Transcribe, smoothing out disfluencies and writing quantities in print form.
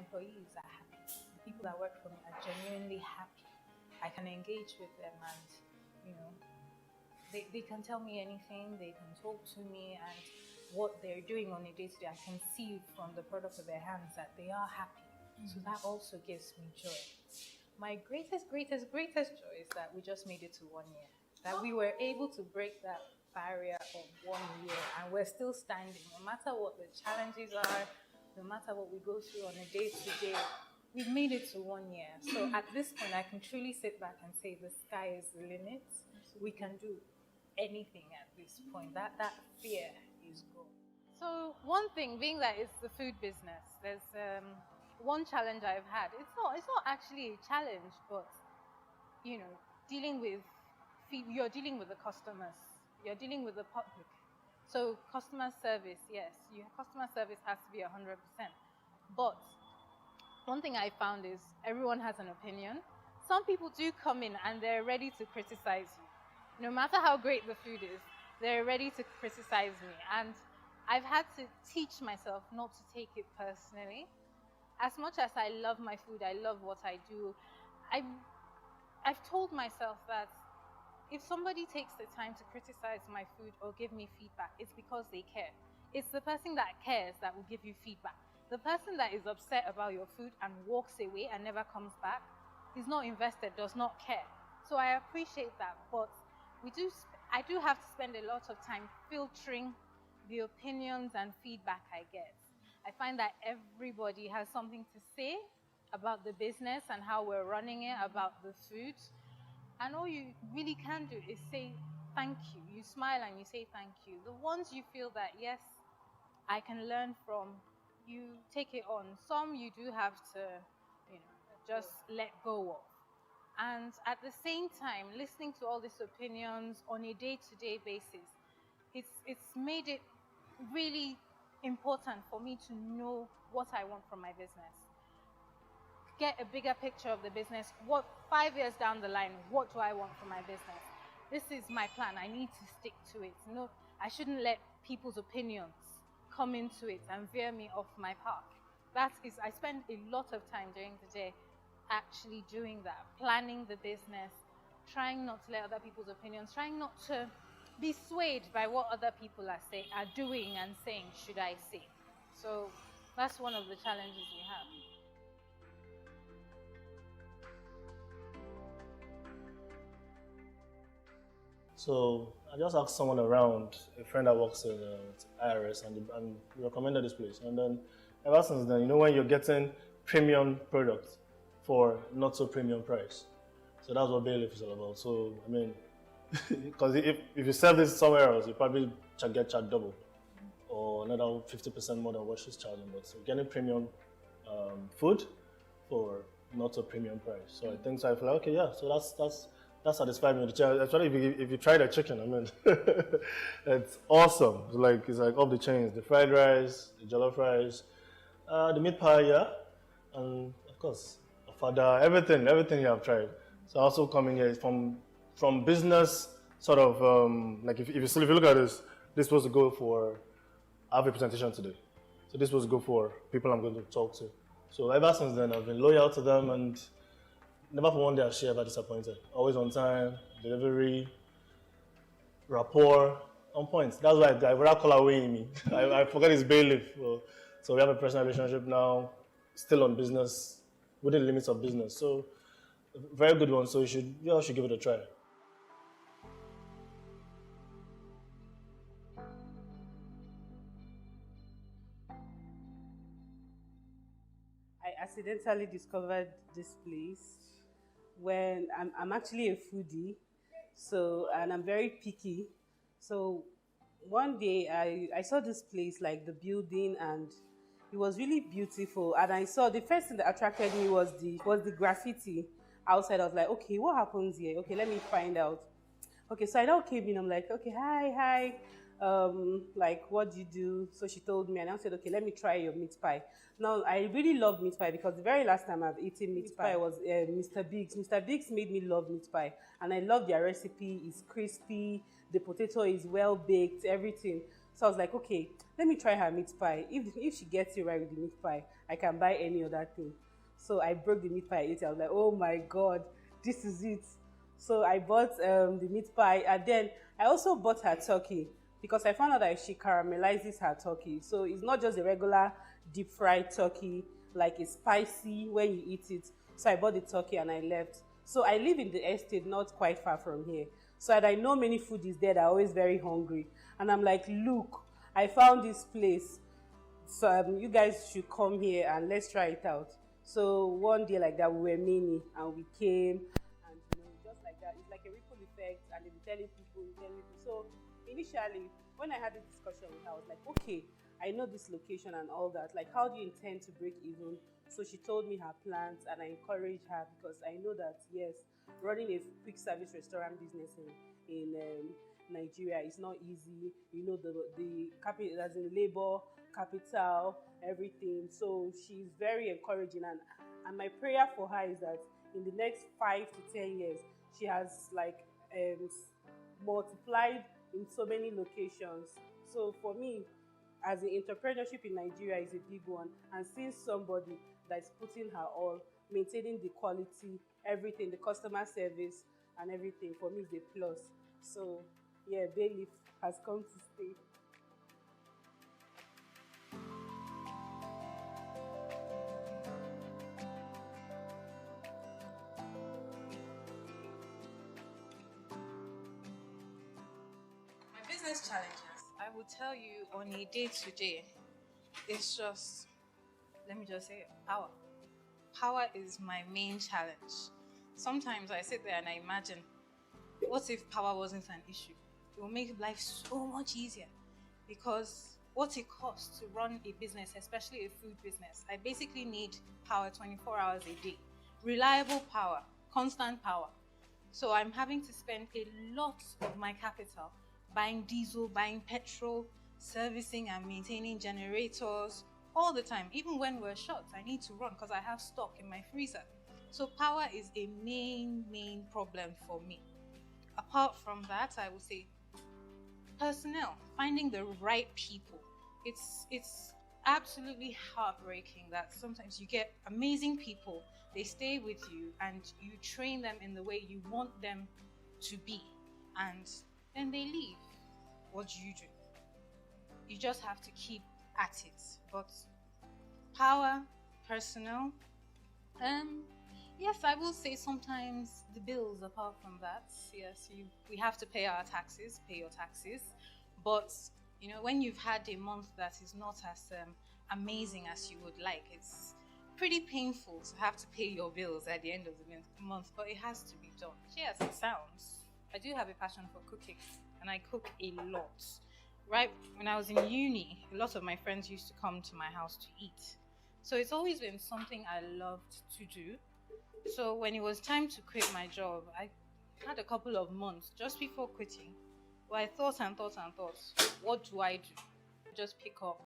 employees are happy. The people that work for me are genuinely happy. I can engage with them, and they can tell me anything, they can talk to me, and what they're doing on a day-to-day, I can see from the product of their hands that they are happy. So that also gives me joy. My greatest joy is that we just made it to 1 year. That we were able to break that barrier of 1 year, and we're still standing. No matter what the challenges are, no matter what we go through on a day-to-day, we've made it to 1 year. So at this point, I can truly sit back and say the sky is the limit. We can do anything at this point. That fear is gone. So one thing being that it's the food business, there's one challenge I've had. It's not actually a challenge, but dealing with you're dealing with the customers, you're dealing with the public. So customer service, yes, your customer service has to be 100%. But one thing I found is everyone has an opinion. Some people do come in and they're ready to criticize you. No matter how great the food is, they're ready to criticize me. And I've had to teach myself not to take it personally. As much as I love my food, I love what I do, I've told myself that if somebody takes the time to criticize my food or give me feedback, it's because they care. It's the person that cares that will give you feedback. The person that is upset about your food and walks away and never comes back is not invested, does not care. So I appreciate that, but I do have to spend a lot of time filtering the opinions and feedback I get. I find that everybody has something to say about the business and how we're running it, about the food. And all you really can do is say thank you. You smile and you say thank you. The ones you feel that, yes, I can learn from, you take it on. Some you do have to, just let go of. And at the same time, listening to all these opinions on a day-to-day basis, it's made it really important for me to know what I want from my business. Get a bigger picture of the business. What 5 years down the line, what do I want from my business? This is my plan. I need to stick to it. No, I shouldn't let people's opinions come into it and veer me off my path. I spend a lot of time during the day actually doing that, planning the business, trying not to let other people's opinions, trying not to be swayed by what other people are doing and saying, should I say. So that's one of the challenges we have. So I just asked someone around, a friend that works in IRS, and recommended this place. And then ever since then, when you're getting premium products for not so premium price. So that's what Bailiff is all about. So I mean, because if you sell this somewhere else, you probably get charged double or another 50% more than what she's charging. But so getting premium food for not so premium price. So I think so. I feel like, okay, yeah. So that satisfied me. Actually, if you try the chicken, I mean, it's awesome. It's like off the chains. The fried rice, the jollof rice, the meat pie, yeah, and of course, fada, everything you have tried. So also coming here is from business sort of like if you look at this was to go for. I have a presentation today, so this was to go for people I'm going to talk to. So ever since then, I've been loyal to them and never for one day I've ever disappointed. Always on time, delivery, rapport, on point. That's why I rather call away me. I forget his Bailiff. So we have a personal relationship now, still on business, within the limits of business. So very good one. So you all should give it a try. I accidentally discovered this place when I'm actually a foodie, and I'm very picky. So one day I saw this place, like the building, and it was really beautiful. And I saw the first thing that attracted me was the graffiti outside. I was like, okay, what happens here? Okay, let me find out. Okay, so I now came in. I'm like, okay, hi. Like, what do you do? So she told me, and I said, okay, let me try your meat pie. Now, I really love meat pie because the very last time I've eaten meat pie was Mr. Biggs. Mr. Biggs made me love meat pie, and I love their recipe. It's crispy, the potato is well baked, everything. So I was like, okay, let me try her meat pie. If she gets it right with the meat pie, I can buy any other thing. So I broke the meat pie I ate. I was like, oh my God, this is it. So I bought the meat pie, and then I also bought her turkey because I found out that she caramelizes her turkey. So it's not just a regular deep fried turkey, like it's spicy when you eat it. So I bought the turkey and I left. So I live in the estate not quite far from here. So and I know many foodies there that are always very hungry. And I'm like, look, I found this place. So you guys should come here and let's try it out. So one day like that, we were many and we came, and just like that, it's like a ripple effect, and they'll be telling people, telling people. So initially, when I had this discussion with her, I was like, okay, I know this location and all that. Like, how do you intend to break even? So she told me her plans, and I encouraged her because I know that yes, running a quick service restaurant business in Nigeria is not easy. You know, the capital, as in labor, capital, everything. So she's very encouraging, and my prayer for her is that in the next 5 to 10 years, she has like multiplied in so many locations. So for me, as the entrepreneurship in Nigeria is a big one, and seeing somebody that is putting her all, maintaining the quality, everything, the customer service and everything, for me is a plus. So yeah, Bayleaf has come to stay. My business challenges, I will tell you on a day to day, it's just, let me just say, power. Power is my main challenge. Sometimes I sit there and I imagine, what if power wasn't an issue? It will make life so much easier, because what it costs to run a business, especially a food business, I basically need power 24 hours a day. Reliable power, constant power. So I'm having to spend a lot of my capital buying diesel, buying petrol, servicing and maintaining generators all the time. Even when we're short, I need to run because I have stock in my freezer. So power is a main problem for me. Apart from that, I would say personnel, finding the right people. It's absolutely heartbreaking that sometimes you get amazing people, they stay with you and you train them in the way you want them to be, and then they leave. What do? You just have to keep at it. But power, personnel, yes, I will say sometimes the bills. Apart from that, yes, we have to pay our taxes, pay your taxes. But when you've had a month that is not as amazing as you would like, it's pretty painful to have to pay your bills at the end of the month. But it has to be done. Yes, it sounds. I do have a passion for cooking, and I cook a lot. Right when I was in uni, a lot of my friends used to come to my house to eat. So it's always been something I loved to do. So when it was time to quit my job, I had a couple of months just before quitting, where I thought and thought and thought, what do I do? Just pick up